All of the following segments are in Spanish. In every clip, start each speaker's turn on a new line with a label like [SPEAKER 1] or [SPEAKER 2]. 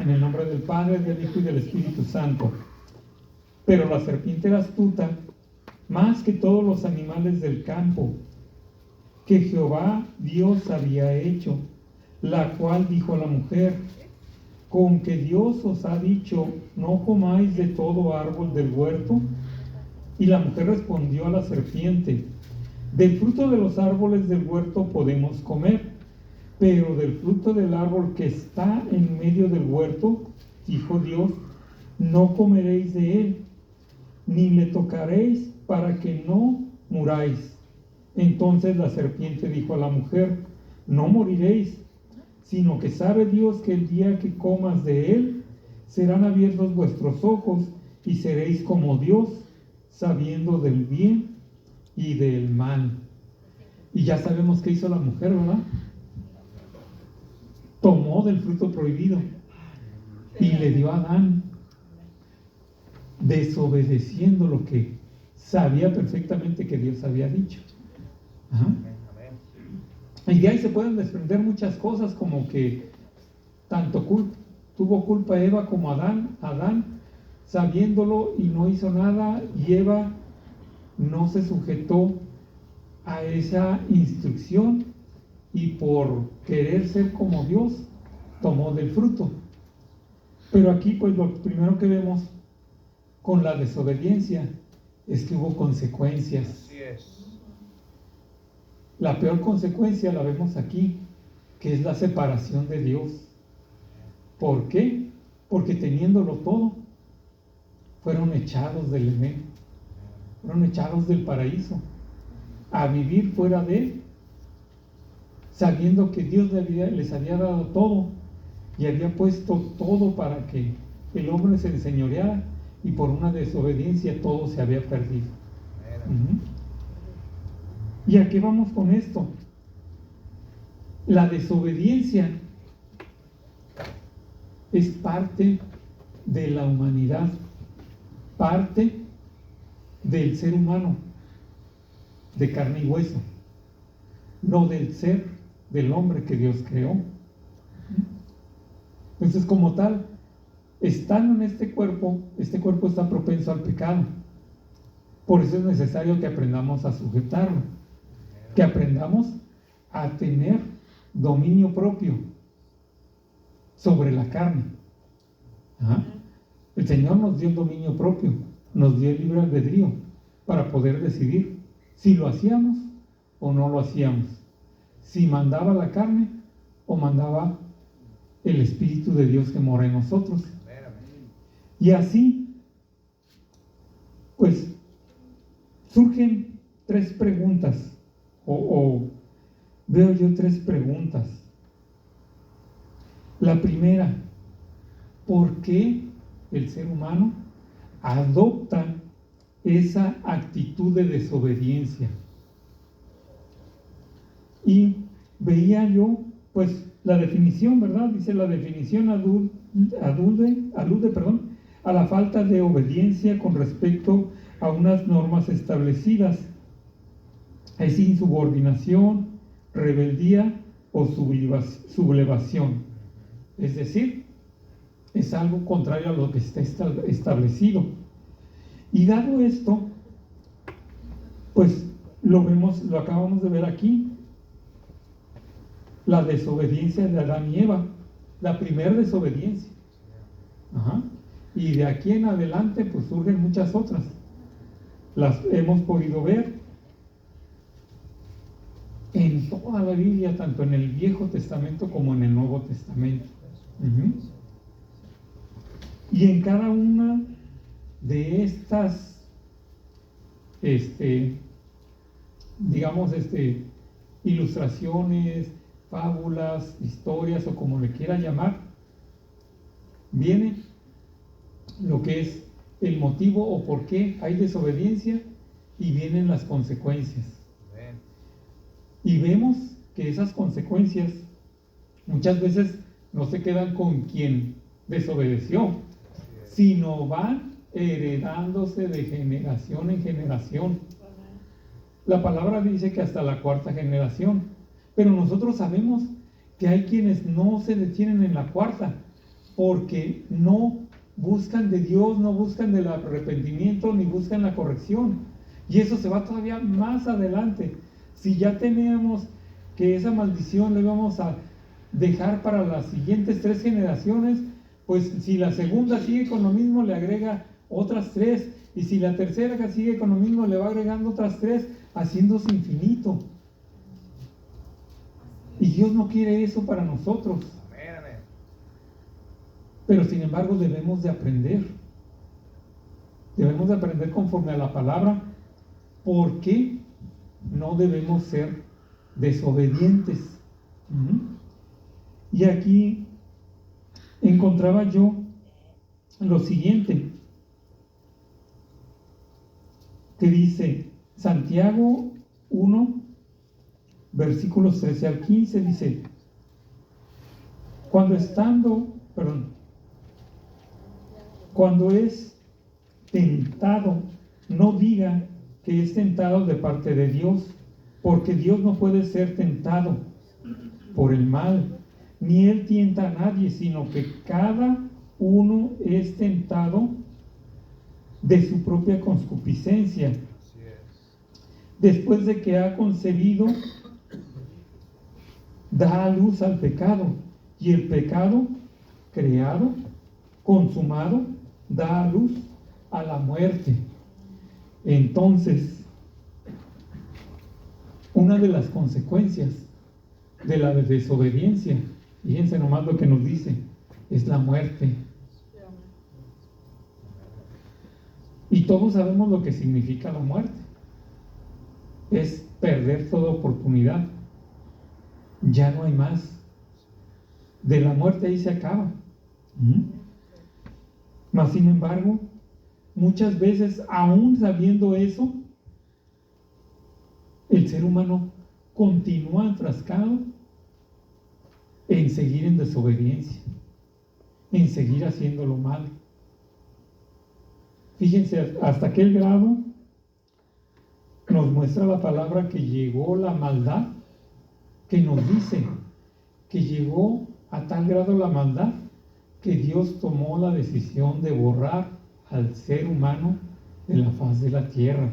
[SPEAKER 1] En el nombre del Padre, del Hijo y del Espíritu Santo. Pero la serpiente era astuta, más que todos los animales del campo, que Jehová Dios había hecho, la cual dijo a la mujer: ¿con que Dios os ha dicho, no comáis de todo árbol del huerto? Y la mujer respondió a la serpiente: del fruto de los árboles del huerto podemos comer, pero del fruto del árbol que está en medio del huerto, dijo Dios, no comeréis de él, ni le tocaréis, para que no muráis. Entonces la serpiente dijo a la mujer: no moriréis, sino que sabe Dios que el día que comas de él, serán abiertos vuestros ojos, y seréis como Dios, sabiendo del bien y del mal. Y ya sabemos qué hizo la mujer, ¿verdad? Tomó del fruto prohibido y le dio a Adán, desobedeciendo lo que sabía perfectamente que Dios había dicho. Ajá. Y de ahí se pueden desprender muchas cosas, como que tanto tuvo culpa Eva como Adán sabiéndolo y no hizo nada, y Eva no se sujetó a esa instrucción y por querer ser como Dios tomó del fruto. Pero aquí pues lo primero que vemos con la desobediencia es que hubo consecuencias.
[SPEAKER 2] Así es.
[SPEAKER 1] La peor consecuencia la vemos aquí, que es la separación de Dios. ¿Por qué? Porque teniéndolo todo, fueron echados del Edén, fueron echados del paraíso, a vivir fuera de él, sabiendo que Dios les había dado todo y había puesto todo para que el hombre se enseñoreara, y por una desobediencia todo se había perdido. ¿Y a qué vamos con esto? La desobediencia es parte de la humanidad, parte del ser humano, de carne y hueso, no del ser del hombre que Dios creó. Entonces, como tal, estando en este cuerpo está propenso al pecado. Por eso es necesario que aprendamos a sujetarlo, que aprendamos a tener dominio propio sobre la carne. ¿Ah? El Señor nos dio el dominio propio, nos dio el libre albedrío para poder decidir si lo hacíamos o no lo hacíamos, si mandaba la carne o mandaba el Espíritu de Dios que mora en nosotros. Y así, pues, surgen tres preguntas, o veo yo tres preguntas. La primera: ¿por qué el ser humano adopta esa actitud de desobediencia? Y veía yo, pues, la definición, ¿verdad? Dice: la definición alude, a la falta de obediencia con respecto a unas normas establecidas. Es insubordinación, rebeldía o sublevación. Es decir, es algo contrario a lo que está establecido. Y dado esto, pues lo acabamos de ver aquí. La desobediencia de Adán y Eva, la primera desobediencia. Ajá. Y de aquí en adelante pues surgen muchas otras. Las hemos podido ver en toda la Biblia, tanto en el Viejo Testamento como en el Nuevo Testamento. Y en cada una de estas ilustraciones, fábulas, historias o como le quiera llamar, viene lo que es el motivo o por qué hay desobediencia, y vienen las consecuencias. Y vemos que esas consecuencias muchas veces no se quedan con quien desobedeció, sino van heredándose de generación en generación. La palabra dice que hasta la cuarta generación, pero nosotros sabemos que hay quienes no se detienen en la cuarta, porque no buscan de Dios, no buscan del arrepentimiento, ni buscan la corrección. Y eso se va todavía más adelante. Si ya teníamos que esa maldición le vamos a dejar para las siguientes 3 generaciones, pues si la segunda sigue con lo mismo, le agrega otras 3, y si la tercera sigue con lo mismo, le va agregando otras 3, haciéndose infinito. Y Dios no quiere eso para nosotros. Pero sin embargo debemos de aprender. Debemos de aprender conforme a la palabra. ¿Por qué no debemos ser desobedientes? Y aquí encontraba yo lo siguiente, que dice Santiago 1, versículos 13 al 15, dice: cuando es tentado, no diga que es tentado de parte de Dios, porque Dios no puede ser tentado por el mal, ni Él tienta a nadie, sino que cada uno es tentado de su propia concupiscencia. Después de que ha concebido, da a luz al pecado, y el pecado, creado, consumado, da a luz a la muerte. Entonces, una de las consecuencias de la desobediencia, fíjense nomás lo que nos dice, es la muerte. Y todos sabemos lo que significa la muerte. Es perder toda oportunidad. Ya no hay más. De la muerte ahí se acaba. Mas sin embargo, muchas veces, aún sabiendo eso, el ser humano continúa enfrascado en seguir en desobediencia, en seguir haciendo lo malo. Fíjense, hasta aquel grado nos muestra la palabra que llegó la maldad, que nos dice que llegó a tal grado la maldad que Dios tomó la decisión de borrar al ser humano de la faz de la tierra.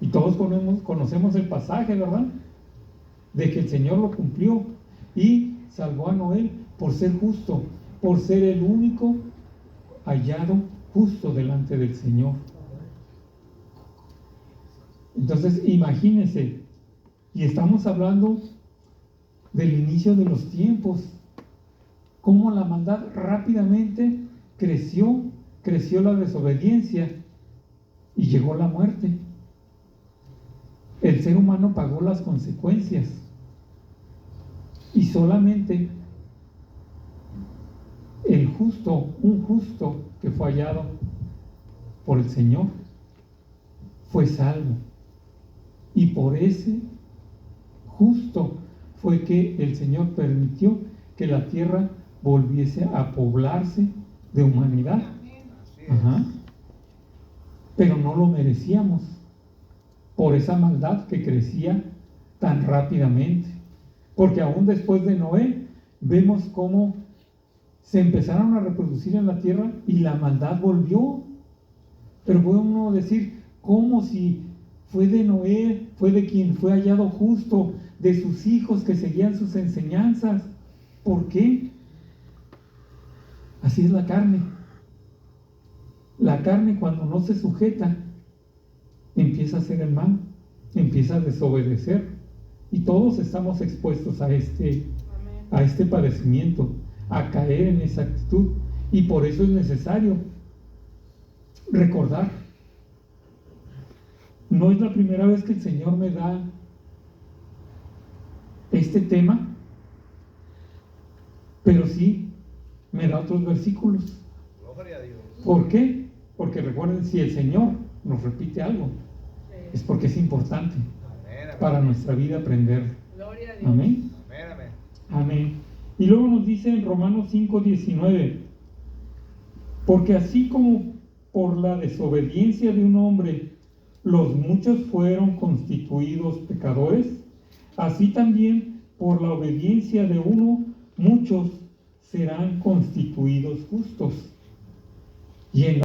[SPEAKER 1] Y todos conocemos el pasaje, ¿verdad? De que el Señor lo cumplió y salvó a Noé por ser justo, por ser el único hallado justo delante del Señor. Entonces, imagínense, y estamos hablando del inicio de los tiempos, cómo la maldad rápidamente creció la desobediencia y llegó la muerte. El ser humano pagó las consecuencias y solamente un justo que fue hallado por el Señor fue salvo, y por ese justo fue que el Señor permitió que la tierra volviese a poblarse de humanidad. Pero no lo merecíamos por esa maldad que crecía tan rápidamente, porque aún después de Noé vemos cómo se empezaron a reproducir en la tierra y la maldad volvió. Pero puede uno decir, ¿cómo si fue de Noé, fue de quien fue hallado justo, de sus hijos que seguían sus enseñanzas? ¿Por qué? Así es la carne. La carne, cuando no se sujeta, empieza a hacer el mal, empieza a desobedecer, y todos estamos expuestos a este padecimiento, a caer en esa actitud. Y por eso es necesario recordar. No es la primera vez que el Señor me da este tema, pero sí me da otros versículos.
[SPEAKER 2] Gloria a Dios.
[SPEAKER 1] ¿Por qué? Porque recuerden, si el Señor nos repite algo, es porque es importante para nuestra vida aprender.
[SPEAKER 3] Gloria a Dios.
[SPEAKER 1] Amén. Amén. Y luego nos dice en Romanos 5:19: porque así como por la desobediencia de un hombre los muchos fueron constituidos pecadores, así también por la obediencia de uno muchos serán constituidos justos. Y en